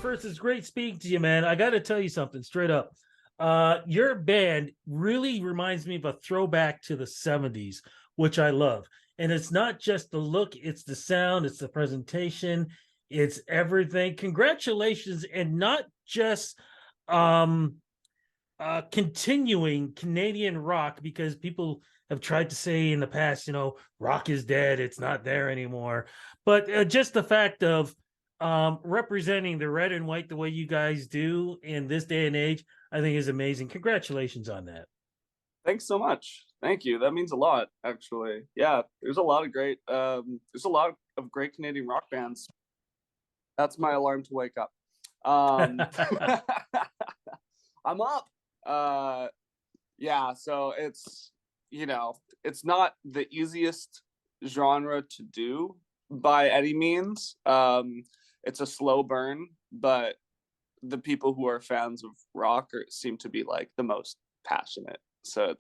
First, it's great speaking to you, man. I got to tell you something straight up. Your band really reminds me of a throwback to the 70s, which I love. And it's not just the look, it's the sound, it's the presentation, it's everything. Congratulations, and not just um continuing Canadian rock, because people have tried to say in the past, rock is dead, it's not there anymore. But just the fact of representing the red and white the way you guys do in this day and age, I think is amazing. Congratulations on that. Thanks so much. Thank you. That means a lot, actually. Yeah, there's a lot of great Canadian rock bands. That's my alarm to wake up. Um, I'm up. Uh, yeah, so it's not the easiest genre to do by any means. It's a slow burn, but the people who are fans of rock seem to be like the most passionate. So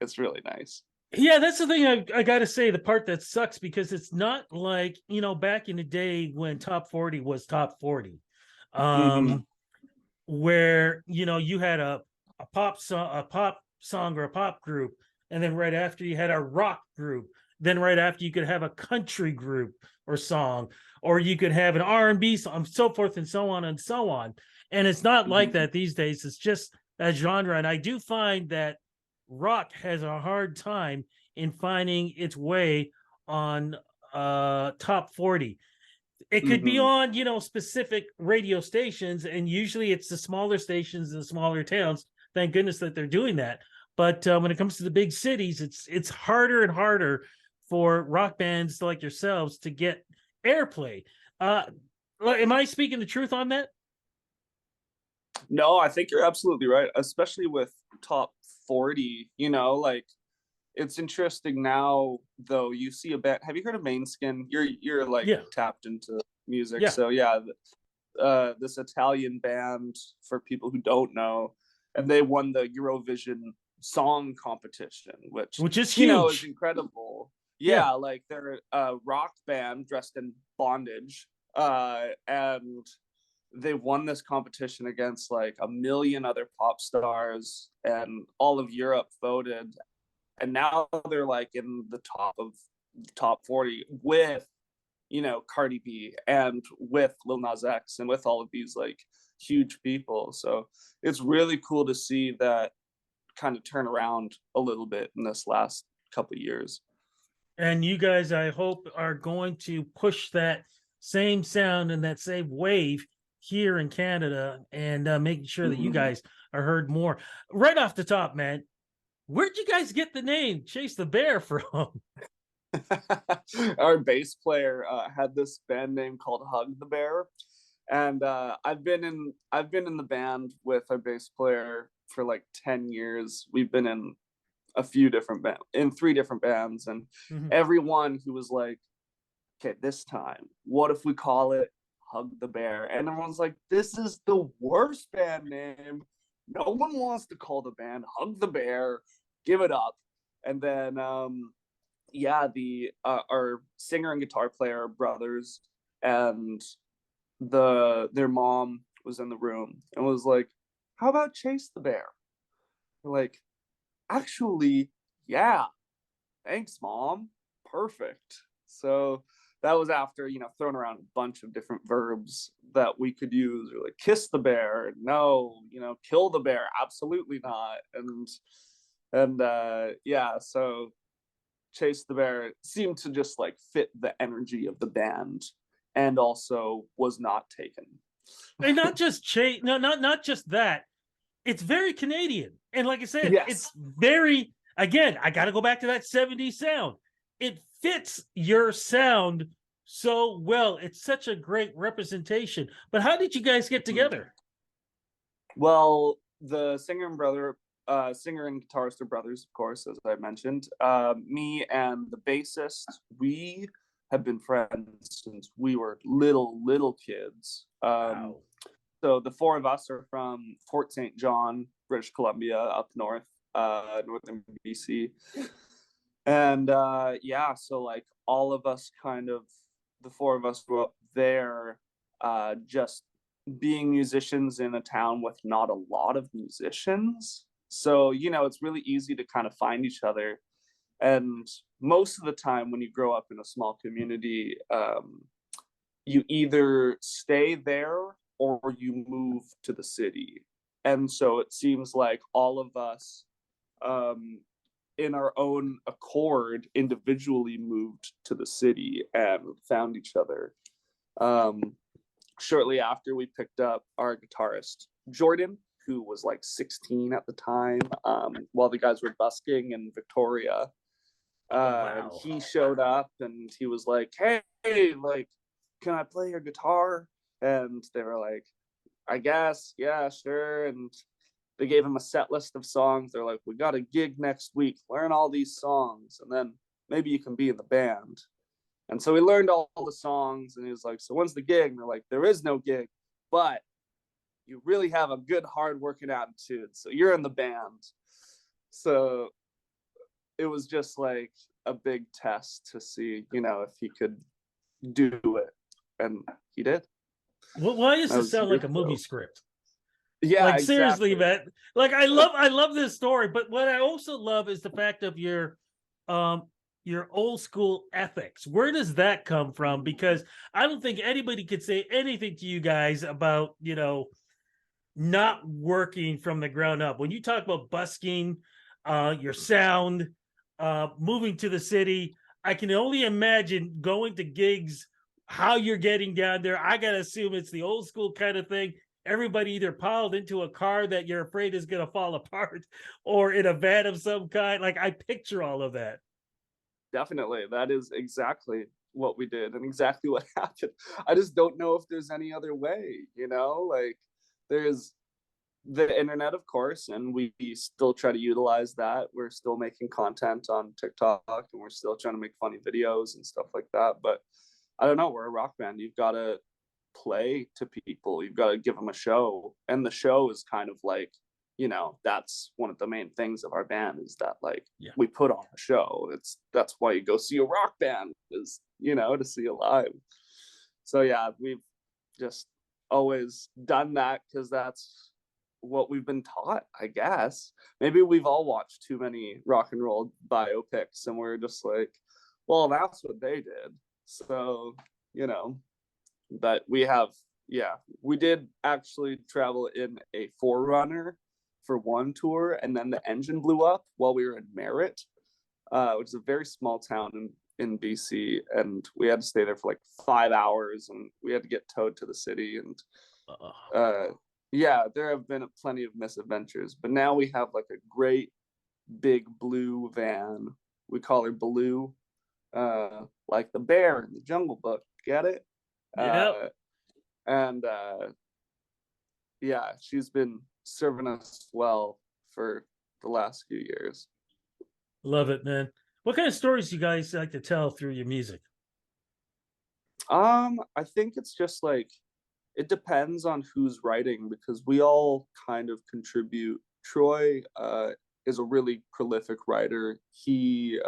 it's really nice. Yeah, that's the thing I got to say. The part that sucks, because it's not like, back in the day when top 40 was top 40, Mm-hmm. um, where, you had a pop song or a pop group. And then right after you had a rock group. Then right after you could have a country group or song, or you could have an R&B song, so forth and so on and so on. And it's not like Mm-hmm. that these days. It's just a genre. And I do find that rock has a hard time in finding its way on top 40. It could be Mm-hmm. on, specific radio stations, and usually it's the smaller stations in the smaller towns. Thank goodness that they're doing that. But when it comes to the big cities, it's harder and harder for rock bands like yourselves to get airplay. Am I speaking the truth on that? No, I think you're absolutely right, especially with top 40, like it's interesting now though. You see a band. Have you heard of Mainskin? You're like Yeah, tapped into music. yeah, So yeah, this Italian band, for people who don't know, and they won the Eurovision Song Competition, which which is is huge. incredible. Yeah. Yeah, like they're a rock band dressed in bondage, and they won this competition against like a million other pop stars, and all of Europe voted, and now they're like in the top 40 with Cardi B and with Lil Nas X and with all of these like huge people. So it's really cool to see that kind of turn around a little bit in this last couple of years. And you guys, I hope, are going to push that same sound and that same wave here in Canada, and making sure that you Mm-hmm. guys are heard more. Right off the top, man, where'd you guys get the name Chase the Bear from? Our bass player had this band name called Hug the Bear, and I've been in the band with our bass player for like 10 years. We've been in 3 different bands, and Mhm. everyone who was like, okay, this time what if we call it Hug the Bear, and everyone's like, this is the worst band name. No one wants to call the band Hug the Bear. Give it up. And then yeah, the our singer and guitar player are brothers, and their mom was in the room and was like, how about Chase the Bear? We're like, actually, yeah, thanks, mom. Perfect. So that was after, throwing around a bunch of different verbs that we could use, or like kiss the bear, no, kill the bear, absolutely not. And yeah, so Chase the Bear seemed to just like fit the energy of the band, and also was not taken. And not just Chase, no, not just that. It's very Canadian, and like I said, it's Yes. very, again, I got to go back to that 70s sound. It fits your sound so well. It's such a great representation. But how did you guys get together? Well, the singer and guitarist are brothers, of course, as I mentioned. Me and the bassist, we have been friends since we were little kids. Wow. So the four of us are from Fort St. John, British Columbia, up north, northern BC. And yeah, so like all of us kind of, the four of us grew up there, just being musicians in a town with not a lot of musicians. So, it's really easy to kind of find each other. And most of the time, when you grow up in a small community, you either stay there or you move to the city. And so it seems like all of us, um, in our own accord, individually moved to the city and found each other. Um, Shortly after, we picked up our guitarist Jordan, who was like 16 at the time, while the guys were busking in Victoria. Oh And wow. he showed up and he was like, "Hey, like, can I play your guitar?" And they were like, "I guess, yeah, sure." And they gave him a set list of songs. They're like, "We got a gig next week. Learn all these songs, and then maybe you can be in the band." And so we learned all the songs, and he was like, "So when's the gig?" And they're like, "There is no gig, but you really have a good, hard-working attitude, so you're in the band." So it was just like a big test to see, if he could do it, and he did. Well, why does That this was sound years like a movie ago. script? Yeah, Like seriously, exactly. man. Like I love this story, but what I also love is the fact of um your old school ethics. Where does that come from? Because I don't think anybody could say anything to you guys about, not working from the ground up. When you talk about busking, your sound, moving to the city, I can only imagine going to gigs, how you're getting down there. I gotta assume it's the old school kind of thing. Everybody either piled into a car that you're afraid is gonna fall apart, or in a van of some kind. Like I picture all of that. Definitely. That is exactly what we did and exactly what happened. I just don't know if there's any other way, like there's the internet, of course, and we still try to utilize that. We're still making content on TikTok and we're still trying to make funny videos and stuff like that. But I don't know, we're a rock band. You've got to play to people, you've got to give them a show. And the show is kind of like, that's one of the main things of our band is that like Yeah. we put on a show. That's why you go see a rock band is, to see it live. So yeah, we've just always done that because that's what we've been taught, I guess. Maybe we've all watched too many rock and roll biopics and we're just like, well, that's what they did. So, you know, but we did actually travel in a Forerunner for one tour, and then the engine blew up while we were in Merritt, which is a very small town in BC, and we had to stay there for like 5 hours, and we had to get towed to the city, and uh, yeah, there have been plenty of misadventures, but now we have like a great big blue van. We call her Blue, like the bear in the Jungle Book. Get it? Yep. And yeah, she's been serving us well for the last few years. Love it, man. What kind of stories you guys like to tell through your music? I think it's just like it depends on who's writing because we all kind of contribute. Troy is a really prolific writer. He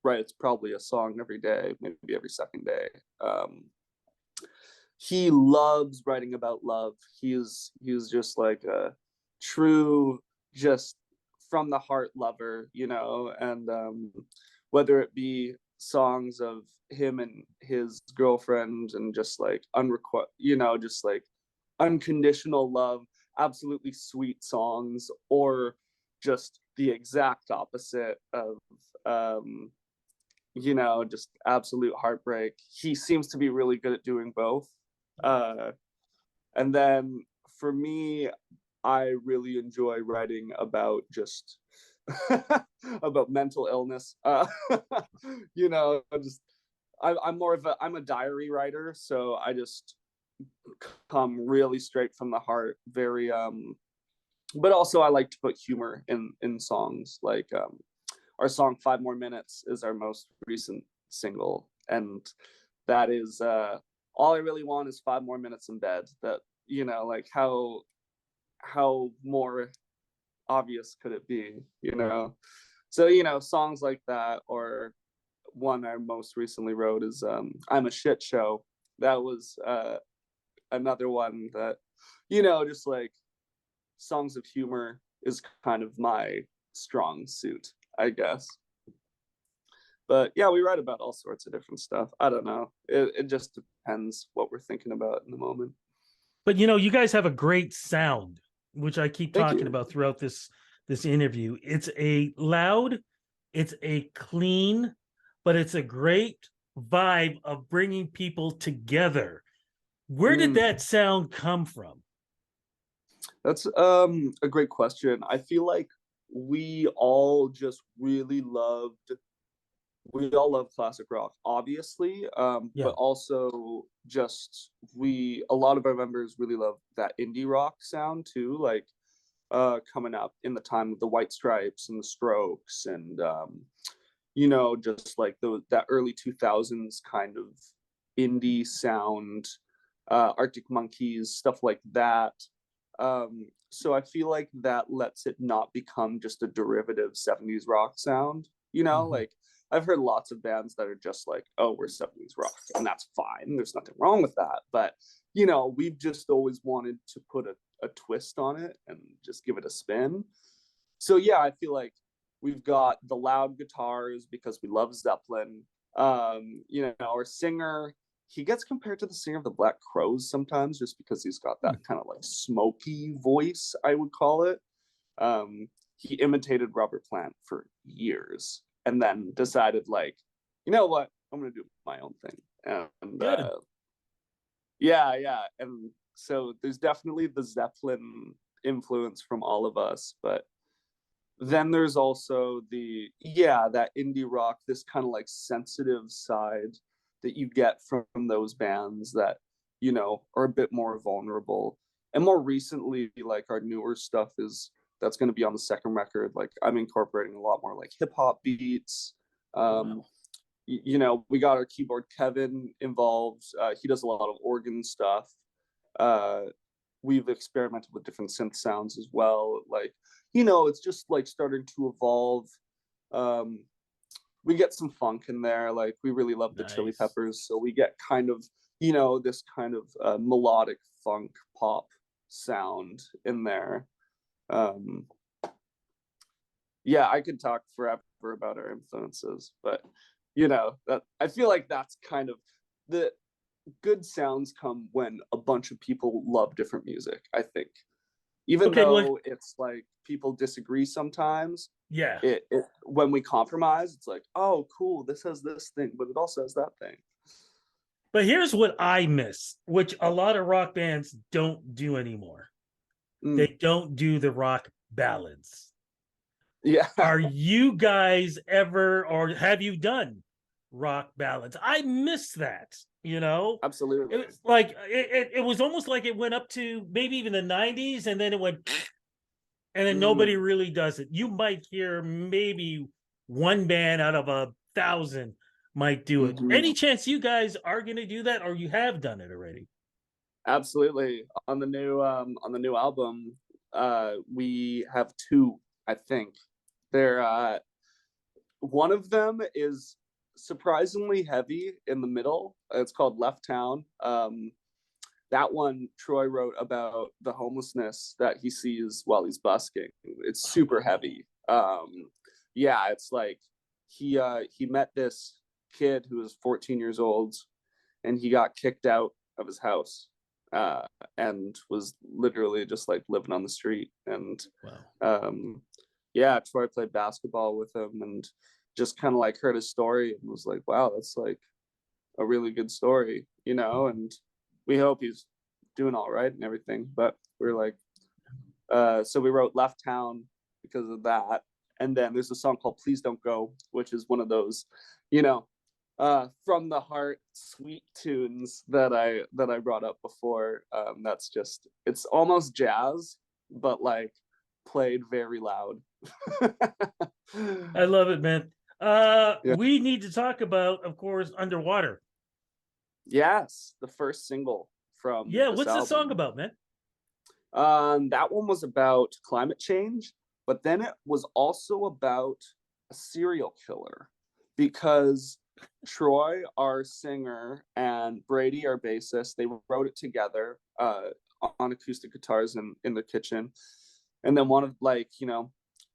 writes probably a song every day, maybe every second day. He loves writing about love. He's just like a true, just from the heart lover, and whether it be songs of him and his girlfriend and just like just like unconditional love, absolutely sweet songs, or just the exact opposite of just absolute heartbreak. He seems to be really good at doing both. uh and then for me, I really enjoy writing about just about mental illness. Just I'm a diary writer, so I just come really straight from the heart, very but also I like to put humor in songs. Like our song 5 More Minutes is our most recent single, and that is all I really want is 5 more minutes in bed. That like how more obvious could it be. So songs like that, or one I most recently wrote is I'm a Shit Show. That was another one that, just like songs of humor is kind of my strong suit, I guess. But yeah, we write about all sorts of different stuff. I don't know. It just depends what we're thinking about in the moment. But you guys have a great sound, which I keep Thank talking you. about throughout this interview. It's a loud, it's a clean, but it's a great vibe of bringing people together. Where did Mm, that sound come from? that's a great question. I feel like we all just really loved we all love classic rock, obviously, Yeah. but also just a lot of our members really love that indie rock sound too, like coming up in the time of the White Stripes and the Strokes, and just like that early 2000s kind of indie sound, Arctic Monkeys, stuff like that. So I feel like that lets it not become just a derivative 70s rock sound, Mhm. like I've heard lots of bands that are just like, oh, we're 70s rock, and that's fine. There's nothing wrong with that. But, we've just always wanted to put a twist on it and just give it a spin. So, yeah, I feel like we've got the loud guitars because we love Zeppelin. Our singer, he gets compared to the singer of the Black Crowes sometimes just because he's got that kind of like smoky voice, I would call it. He imitated Robert Plant for years and then decided, like, you know what, I'm gonna do my own thing. And Good. yeah, and so there's definitely the Zeppelin influence from all of us, but then there's also that indie rock, this kind of like sensitive side that you get from those bands that are a bit more vulnerable. And more recently, like our newer stuff is that's going to be on the second record, like I'm incorporating a lot more like hip hop beats. um Wow. we got our keyboard Kevin involved. He does a lot of organ stuff. uh we've experimented with different synth sounds as well. Like, it's just like starting to evolve. Um, we get some funk in there. Like, we really love the Chili Nice. Peppers, so we get kind of, this kind of melodic funk pop sound in there. Um, yeah, I could talk forever about our influences, but that I feel like that's kind of the good sounds come when a bunch of people love different music, I think. Even Okay, well, though it's like people disagree sometimes, yeah. it when we compromise, it's like, oh, cool, this has this thing, but it also has that thing. But here's what I miss, which a lot of rock bands don't do anymore. Mm, They don't do the rock ballads. yeah, Are you guys ever, or have you done rock ballads? I miss that. It absolutely. was like it was almost like it went up to maybe even the 90s, and then it went, and then nobody Mm, really does it. You might hear maybe one band out of 1,000 might do it. mhm. Any chance you guys are going to do that, or you have done it already? Absolutely. On the new album, we have two, I think. They're one of them is surprisingly heavy in the middle. It's called Left Town. That one Troy wrote about the homelessness that he sees while he's busking. It's Oh, super wow. heavy. Yeah, it's like he met this kid who was 14 years old, and he got kicked out of his house, and was literally just like living on the street. And Wow. um, yeah, Troy played basketball with him and just kind of like heard his story and was like, wow, that's like a really good story, and we hope he's doing all right and everything. But we're like, so we wrote Left Town because of that. And then there's a song called Please Don't Go, which is one of those, you know, from the heart sweet tunes that I brought up before. That's just it's almost jazz, but like played very loud. I love it, man. Yeah. We need to talk about, of course, Underwater. Yes, the first single from Yeah, this what's the song album. about, man? That one was about climate change, but then it was also about a serial killer because Troy, our singer, and Brady, our bassist, they wrote it together on acoustic guitars in the kitchen. And then one of, like,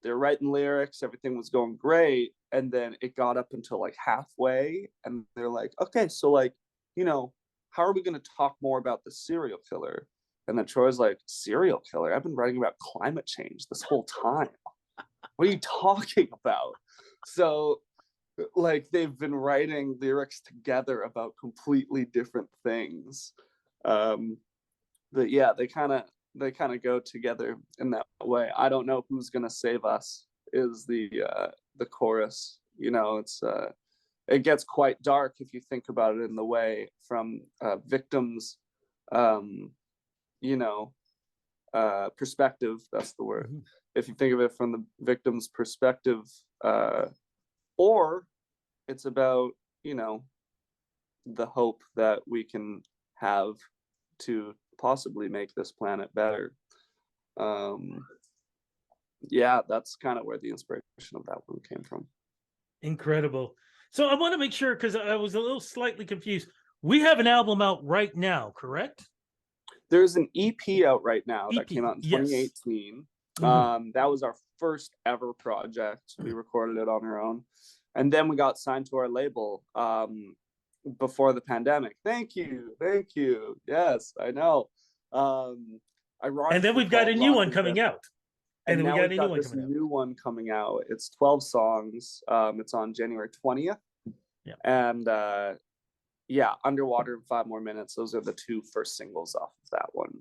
they're writing lyrics, everything was going great. And then it got up until like halfway, and they're like, okay, so like, how are we going to talk more about the serial killer? And then Troy's like, serial killer? I've been writing about climate change this whole time. What are you talking about? So like they've been writing lyrics together about completely different things. But yeah, they kind of go together in that way. I don't know who's gonna save us is the chorus. It gets quite dark if you think about it in the way from victims you know perspective. That's the word. Mhm. If you think of it from the victim's perspective, or it's about the hope that we can have to possibly make this planet better. um yeah, that's kind of where the inspiration of that one came from. Incredible. So I want to make sure because I was a little slightly confused. We have an album out right now, correct? There's an EP out right now that came EP, out in yes. 2018. Mhm. That was our first ever project. We recorded it on our own, and then we got signed to our label before the pandemic. Thank you. Yes, I know. Um, And then ironically we've got called a new Rock one and coming Rip. out. And And then we now got we've a new got one this coming out. new one coming out. It's 12 songs. It's on January 20th. Yeah. And yeah, Underwater in 5 More Minutes. Those are the two first singles off of that one.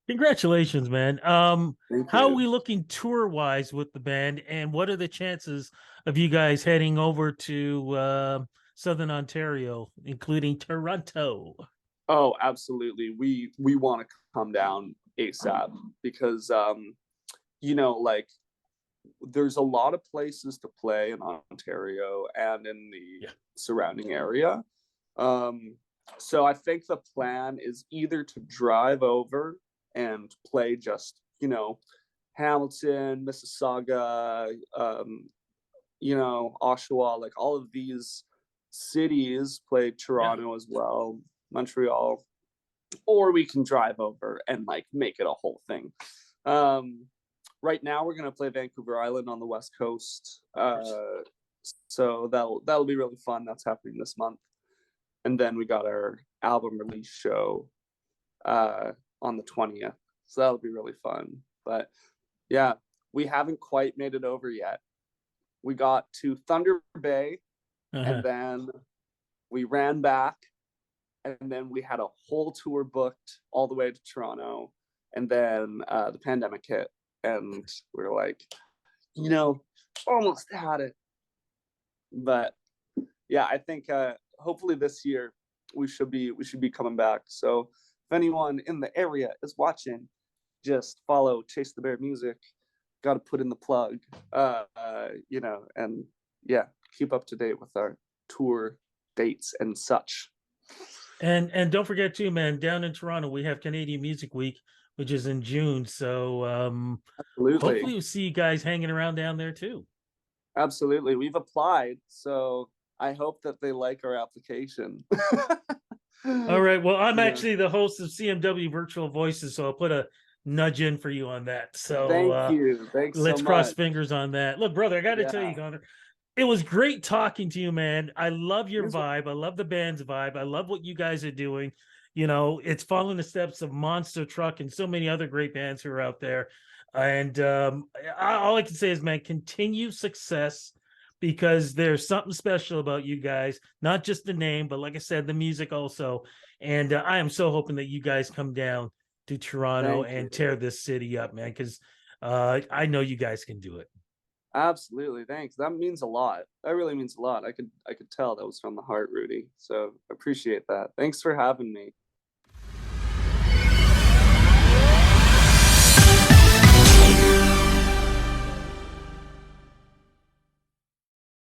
Congratulations, man. Thank How are you. we looking tour wise with the band, and what are the chances of you guys heading over to Southern Ontario, including Toronto? Oh, absolutely. We want to come down ASAP because like there's a lot of places to play in Ontario and in the Yeah. surrounding area. Um, so I think the plan is either to drive over and play just, Hamilton, Mississauga, Oshawa, like all of these cities, play Yeah. Toronto as well, Montreal, or we can drive over and like make it a whole thing. Um, right now we're gonna play Vancouver Island on the West Coast. So that'll be really fun. That's happening this month. And then we got our album release show on the 20th. So that'll be really fun. But yeah, we haven't quite made it over yet. We got to Thunder Bay, and Uh-huh. then we ran back, and then we had a whole tour booked all the way to Toronto, and then the pandemic hit, and we were like, almost had it. But yeah, I think hopefully this year we should be coming back. So if anyone in the area is watching, just follow Chase the Bear Music. Got to put in the plug, and yeah, keep up to date with our tour dates and such. And don't forget too, man, down in Toronto, we have Canadian Music Week, which is in June. So hopefully Absolutely. we'll see you guys hanging around down there too. Absolutely. We've applied, so I hope that they like our application. All right. Well, I'm Yeah. actually the host of CMW Virtual Voices, so I'll put a nudge in for you on that. So Thank you. Thanks so let's cross much. fingers on that. Look, brother, I got to tell Yeah. you, Connor, it was great talking to you, man. I love your Here's what- vibe. I love the band's vibe. I love what you guys are doing. It's following the steps of Monster Truck and so many other great bands who are out there. And all I can say is, man, continue success because there's something special about you guys, not just the name, but like I said, the music also. And I am so hoping that you guys come down to Toronto Thank and you. tear this city up, man, because I know you guys can do it. Absolutely. Thanks. That means a lot. That really means a lot. I could tell that was from the heart, Rudy. So appreciate that. Thanks for having me.